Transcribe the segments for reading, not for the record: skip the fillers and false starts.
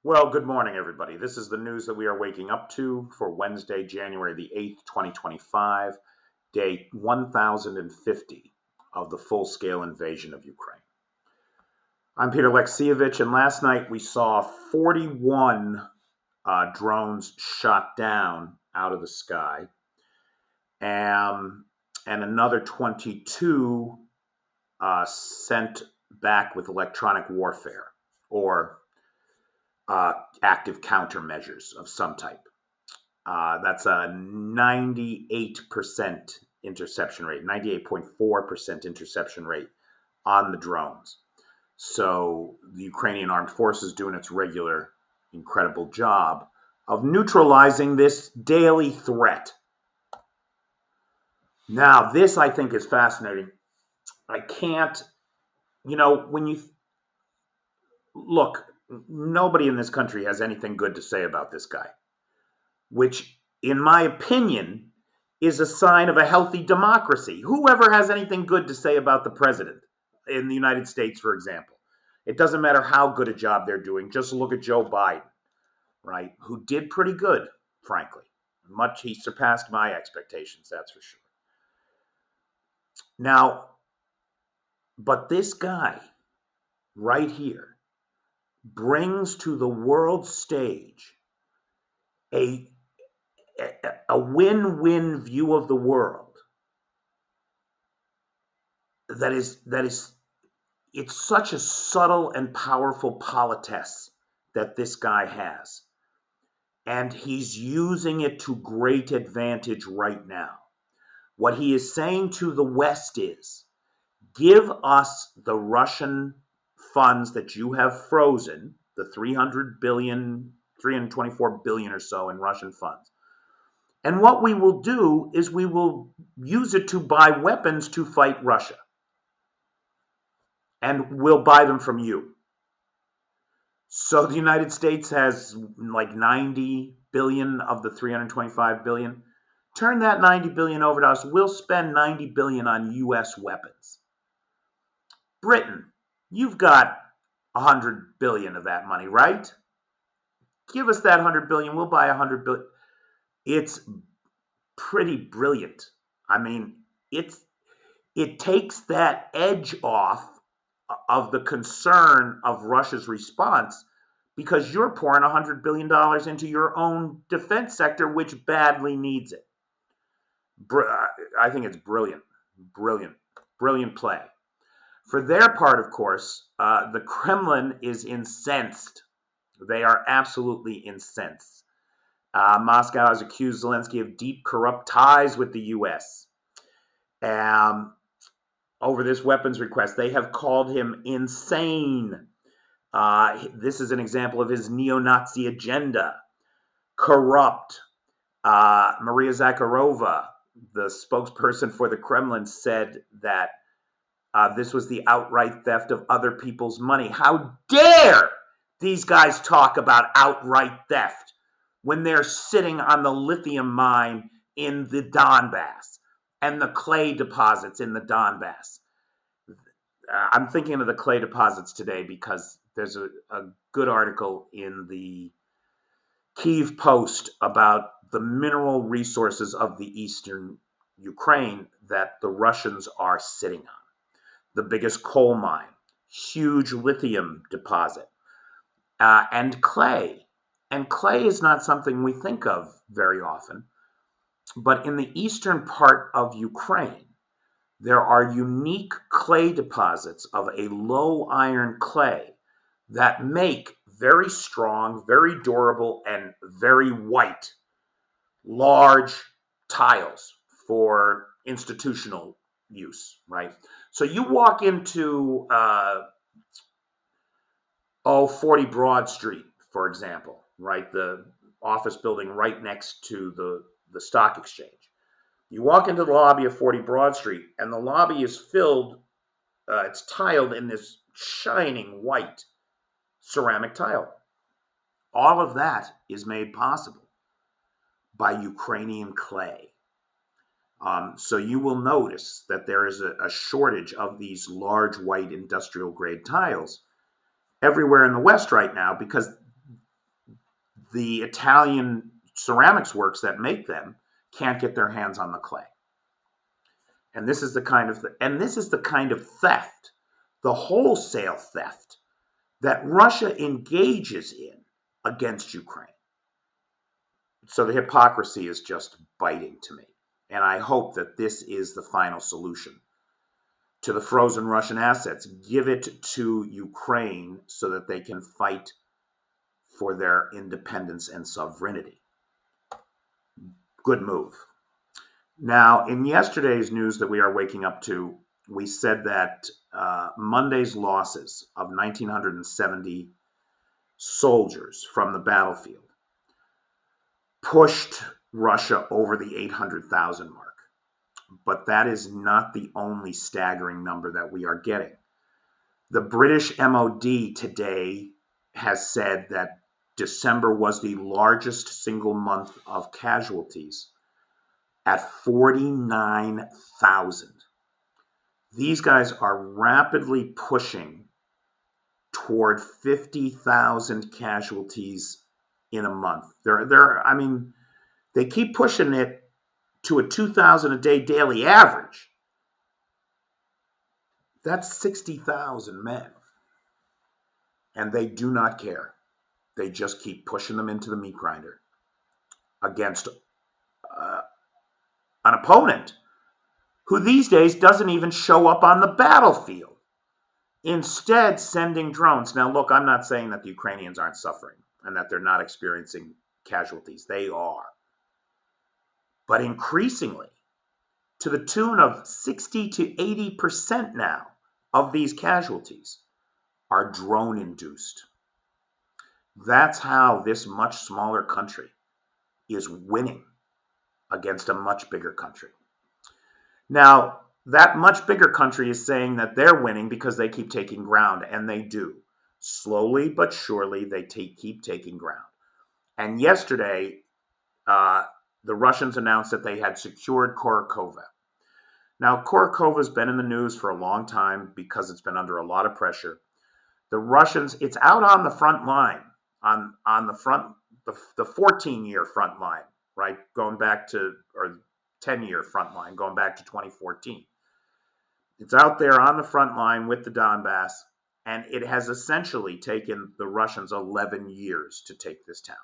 Well, good morning, everybody. This is the news that we are waking up to for Wednesday, January the 8th, 2025, day 1050 of the full-scale invasion of Ukraine. I'm Peter Alexievich, and last night we saw 41 drones shot down out of the sky, and another 22 sent back with electronic warfare or active countermeasures of some type. That's a 98% interception rate, 98.4% interception rate on the drones. So the Ukrainian armed forces doing its regular, incredible job of neutralizing this daily threat. Now, this I think is fascinating. I can't, when you look, nobody in this country has anything good to say about this guy, which, in my opinion, is a sign of a healthy democracy. Whoever has anything good to say about the president in the United States, for example, it doesn't matter how good a job they're doing. Just look at Joe Biden, right? Who did pretty good, frankly. He surpassed my expectations, that's for sure. Now, but this guy right here brings to the world stage a win-win view of the world that is it's such a subtle and powerful politesse that this guy has, and he's using it to great advantage right now. What he is saying to the West is, give us the Russian funds that you have frozen, the 324 billion or so in Russian funds. And what we will do is we will use it to buy weapons to fight Russia. And we'll buy them from you. So the United States has like 90 billion of the 325 billion. Turn that 90 billion over to us. We'll spend 90 billion on US weapons. Britain, you've got 100 billion of that money, right? Give us that 100 billion. We'll buy 100 billion. It's pretty brilliant. I mean, it takes that edge off of the concern of Russia's response, because you're pouring $100 billion into your own defense sector, which badly needs it. I think it's brilliant play. For their part, of course, the Kremlin is incensed. They are absolutely incensed. Moscow has accused Zelensky of deep corrupt ties with the U.S. Over this weapons request. They have called him insane. This is an example of his neo-Nazi agenda. Corrupt. Maria Zakharova, the spokesperson for the Kremlin, said that this was the outright theft of other people's money. How dare these guys talk about outright theft when they're sitting on the lithium mine in the Donbass and the clay deposits in the Donbass. I'm thinking of the clay deposits today because there's a good article in the Kyiv Post about the mineral resources of the eastern Ukraine that the Russians are sitting on. The biggest coal mine, huge lithium deposit, and clay. And clay is not something we think of very often. But in the eastern part of Ukraine, there are unique clay deposits of a low iron clay that make very strong, very durable, and very white, large tiles for institutional use, right? So you walk into 40 Broad Street, for example, right? The office building right next to the stock exchange. You walk into the lobby of 40 Broad Street, and the lobby is filled, it's tiled in this shining white ceramic tile. All of that is made possible by Ukrainian clay. So you will notice that there is a shortage of these large white industrial grade tiles everywhere in the West right now, because the Italian ceramics works that make them can't get their hands on the clay. And this is the kind of theft, the wholesale theft, that Russia engages in against Ukraine. So the hypocrisy is just biting to me. And I hope that this is the final solution to the frozen Russian assets. Give it to Ukraine so that they can fight for their independence and sovereignty. Good move. Now, in yesterday's news that we are waking up to, we said that Monday's losses of 1,970 soldiers from the battlefield pushed Russia over the 800,000 mark. But that is not the only staggering number that we are getting. The British MOD today has said that December was the largest single month of casualties at 49,000. These guys are rapidly pushing toward 50,000 casualties in a month. They keep pushing it to a 2,000 a day daily average. That's 60,000 men. And they do not care. They just keep pushing them into the meat grinder against an opponent who these days doesn't even show up on the battlefield, instead sending drones. Now, look, I'm not saying that the Ukrainians aren't suffering and that they're not experiencing casualties. They are. But increasingly, to the tune of 60 to 80% now of these casualties are drone-induced. That's how this much smaller country is winning against a much bigger country. Now, that much bigger country is saying that they're winning because they keep taking ground, and they do. Slowly but surely, they keep taking ground. And yesterday, the Russians announced that they had secured Kharkov. Now, Kharkov has been in the news for a long time because it's been under a lot of pressure. The Russians, it's out on the front line, on the 14-year front line, right? Going back to, or 10-year front line, going back to 2014. It's out there on the front line with the Donbass, and it has essentially taken the Russians 11 years to take this town.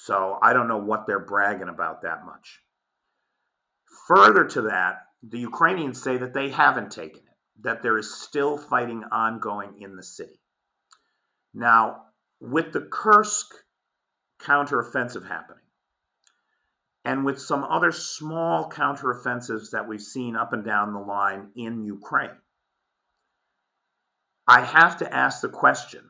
So I don't know what they're bragging about that much. Further to that, the Ukrainians say that they haven't taken it, that there is still fighting ongoing in the city. Now, with the Kursk counteroffensive happening, and with some other small counteroffensives that we've seen up and down the line in Ukraine, I have to ask the question,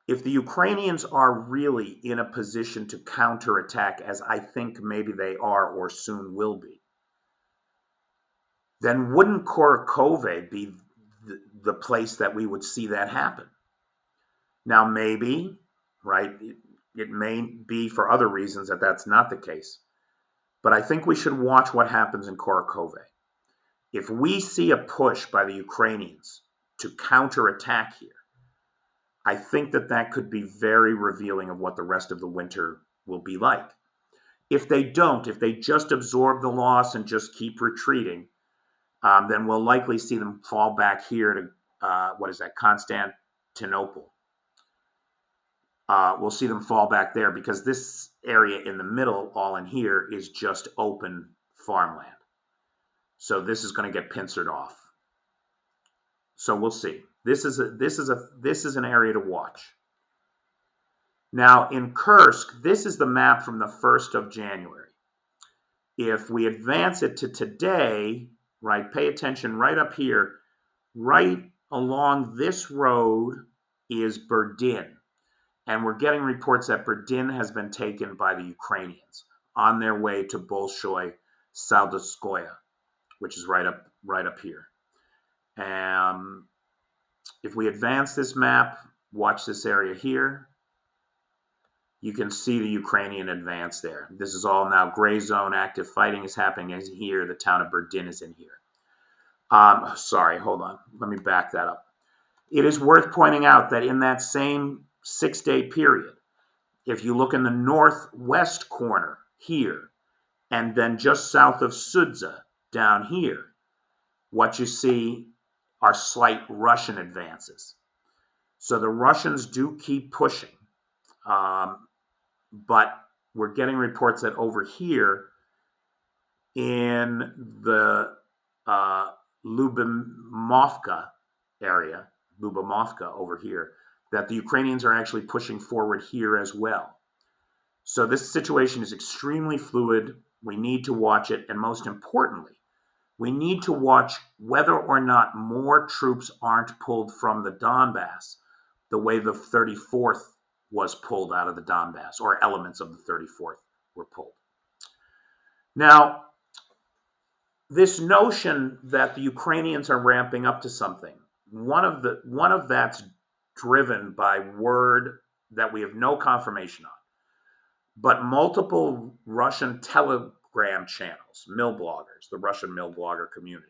if the Ukrainians are really in a position to counterattack, as I think maybe they are or soon will be, then wouldn't Kharkov be the place that we would see that happen? Now, maybe, right, it may be for other reasons that that's not the case. But I think we should watch what happens in Kharkov. If we see a push by the Ukrainians to counterattack here, I think that could be very revealing of what the rest of the winter will be like. If they don't, if they just absorb the loss and just keep retreating, then we'll likely see them fall back here to, Constantinople. We'll see them fall back there because this area in the middle, all in here, is just open farmland. So this is going to get pincered off. So we'll see. This is an area to watch. Now in Kursk, this is the map from the 1st of January. If we advance it to today, right, pay attention right up here, right along this road is Berdin. And we're getting reports that Berdin has been taken by the Ukrainians on their way to Bolshoi Saldotskoye, which is right up here. If we advance this map, watch this area here, you can see the Ukrainian advance there. This is all now gray zone. Active fighting is happening in here. The town of Berdin is in here. Sorry, hold on. Let me back that up. It is worth pointing out that in that same 6-day period, if you look in the northwest corner here, and then just south of Sudza down here, what you see are slight Russian advances. So the Russians do keep pushing, but we're getting reports that over here in the Lyubomovka area, Lyubomovka over here, that the Ukrainians are actually pushing forward here as well. So this situation is extremely fluid. We need to watch it, and most importantly, we need to watch whether or not more troops aren't pulled from the Donbass the way the 34th was pulled out of the Donbass, or elements of the 34th were pulled. Now, this notion that the Ukrainians are ramping up to something, one of that's driven by word that we have no confirmation on, but multiple Russian Telegram channels, mill bloggers, the Russian mill blogger community,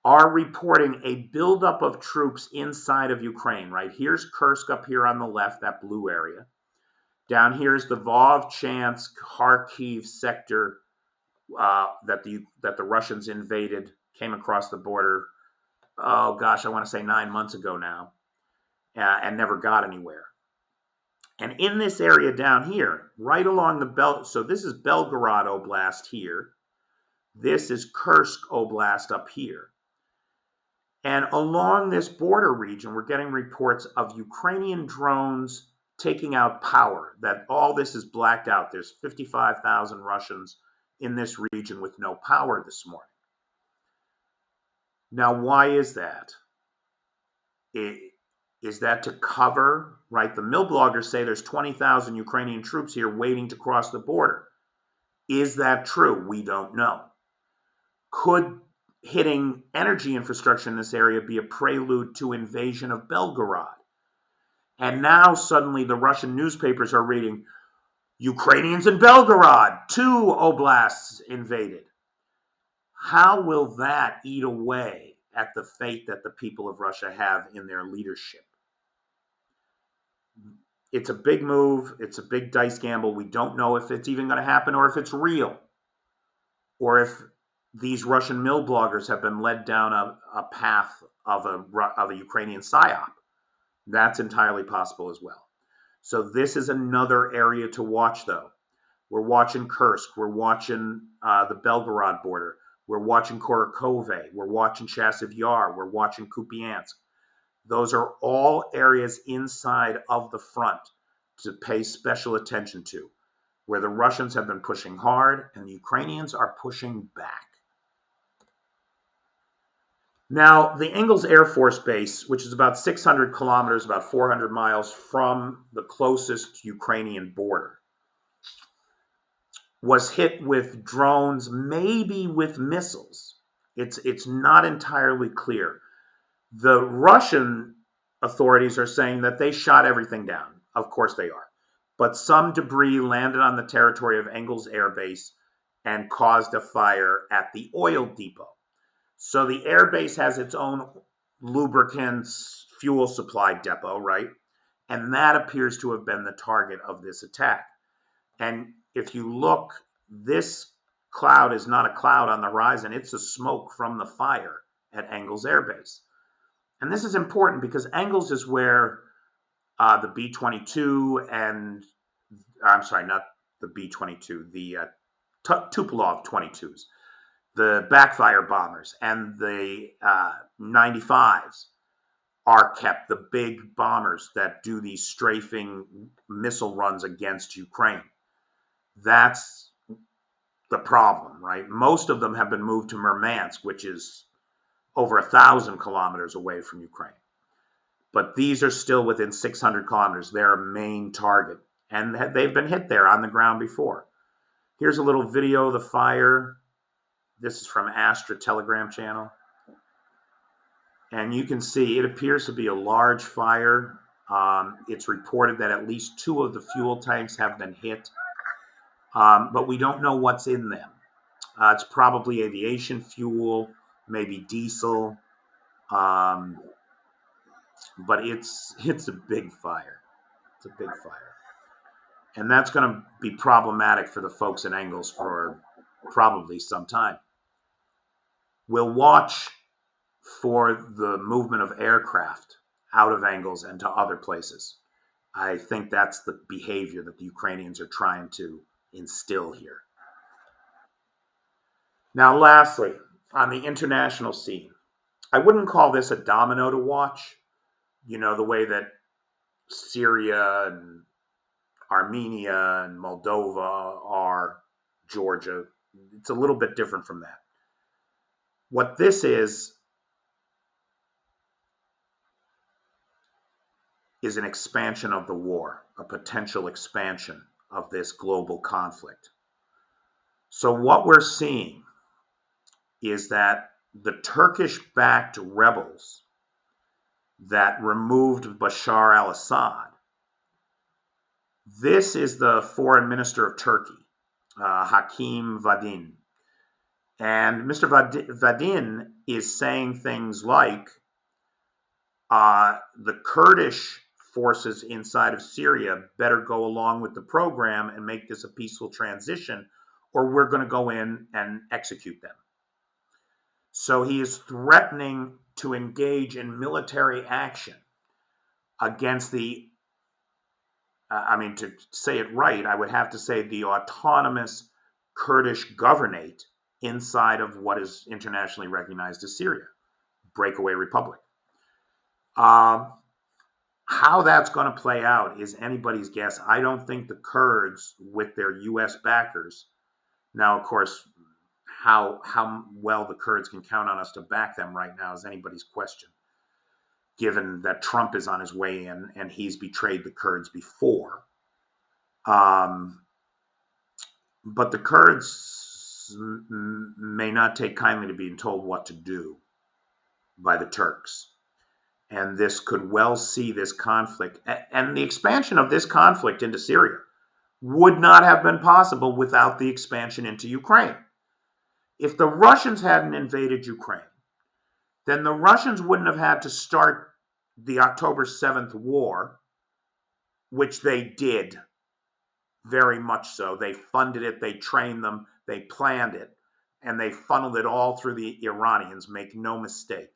are reporting a buildup of troops inside of Ukraine, right? Here's Kursk up here on the left, that blue area. Down here is the Vovchansk, Kharkiv sector that the Russians invaded, came across the border, oh gosh, I want to say 9 months ago now, and never got anywhere. And in this area down here, right along the belt, so this is Belgorod Oblast here. This is Kursk Oblast up here. And along this border region, we're getting reports of Ukrainian drones taking out power, that all this is blacked out. There's 55,000 Russians in this region with no power this morning. Now, why is that? Is that to cover, right? The mill bloggers say there's 20,000 Ukrainian troops here waiting to cross the border. Is that true? We don't know. Could hitting energy infrastructure in this area be a prelude to invasion of Belgorod? And now suddenly the Russian newspapers are reading, Ukrainians in Belgorod, 2 oblasts invaded. How will that eat away at the faith that the people of Russia have in their leadership? It's a big move. It's a big dice gamble. We don't know if it's even going to happen or if it's real, or if these Russian mill bloggers have been led down a path of a Ukrainian psyop. That's entirely possible as well. So this is another area to watch, though. We're watching Kursk. We're watching the Belgorod border. We're watching Korotkove. We're watching Chasiv Yar. We're watching Kupiansk. Those are all areas inside of the front to pay special attention to, where the Russians have been pushing hard and the Ukrainians are pushing back. Now, the Engels Air Force Base, which is about 600 kilometers, about 400 miles from the closest Ukrainian border, was hit with drones, maybe with missiles. It's not entirely clear. The Russian authorities are saying that they shot everything down. Of course they are. But some debris landed on the territory of Engels Air Base and caused a fire at the oil depot. So the air base has its own lubricants, fuel supply depot, right? And that appears to have been the target of this attack. And if you look, this cloud is not a cloud on the horizon. It's the smoke from the fire at Engels Air Base. And this is important because Engels is where the B-22 and, I'm sorry, not the B-22, the Tupolev 22s, the backfire bombers, and the 95s are kept, the big bombers that do these strafing missile runs against Ukraine. That's the problem, right? Most of them have been moved to Murmansk, which is over 1,000 kilometers away from Ukraine. But these are still within 600 kilometers. They're a main target. And they've been hit there on the ground before. Here's a little video of the fire. This is from Astra Telegram channel. And you can see it appears to be a large fire. It's reported that at least 2 of the fuel tanks have been hit. But we don't know what's in them. It's probably aviation fuel, maybe diesel. But it's a big fire. It's a big fire. And that's going to be problematic for the folks in Engels for probably some time. We'll watch for the movement of aircraft out of Engels and to other places. I think that's the behavior that the Ukrainians are trying to instill here. Now, lastly, on the international scene, I wouldn't call this a domino to watch, the way that Syria and Armenia and Moldova are, Georgia. It's a little bit different from that. What this is an expansion of the war, a potential expansion of this global conflict. So what we're seeing is that the Turkish-backed rebels that removed Bashar al-Assad, this is the foreign minister of Turkey, Hakim Vadin. And Mr. Vadin is saying things like the Kurdish forces inside of Syria better go along with the program and make this a peaceful transition, or we're going to go in and execute them. So he is threatening to engage in military action against to say it right, I would have to say the autonomous Kurdish governorate inside of what is internationally recognized as Syria, breakaway republic. How that's going to play out is anybody's guess. I don't think the Kurds, with their U.S. backers, now, of course, how well the Kurds can count on us to back them right now is anybody's question, given that Trump is on his way in and he's betrayed the Kurds before. But the Kurds may not take kindly to being told what to do by the Turks. And this could well see this conflict. And the expansion of this conflict into Syria would not have been possible without the expansion into Ukraine. If the Russians hadn't invaded Ukraine, then the Russians wouldn't have had to start the October 7th war, which they did, very much so. They funded it, they trained them, they planned it, and they funneled it all through the Iranians, make no mistake.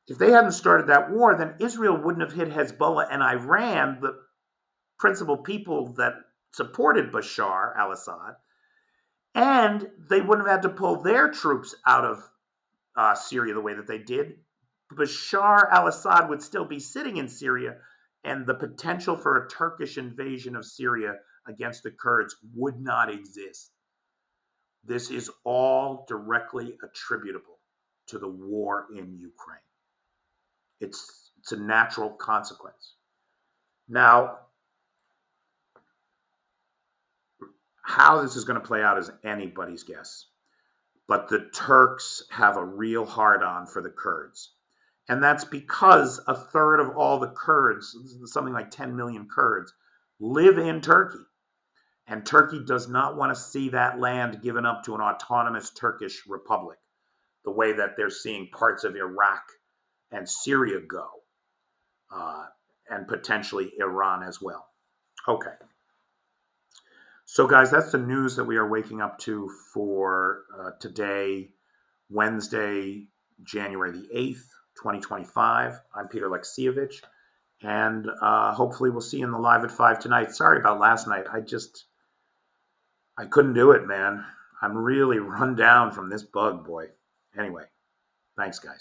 If they hadn't started that war, then Israel wouldn't have hit Hezbollah and Iran, the principal people that supported Bashar al-Assad, and they wouldn't have had to pull their troops out of Syria the way that they did. Bashar al-Assad would still be sitting in Syria, and the potential for a Turkish invasion of Syria against the Kurds would not exist. This is all directly attributable to the war in Ukraine. It's a natural consequence. Now, how this is going to play out is anybody's guess. But the Turks have a real hard-on for the Kurds. And that's because a third of all the Kurds, something like 10 million Kurds, live in Turkey. And Turkey does not want to see that land given up to an autonomous Turkish republic, the way that they're seeing parts of Iraq and Syria go, and potentially Iran as well. Okay. So guys, that's the news that we are waking up to for today, Wednesday, January the 8th, 2025. I'm Peter Alexievich, and hopefully we'll see you in the live at 5 tonight. Sorry about last night. I couldn't do it, man. I'm really run down from this bug, boy. Anyway, thanks, guys.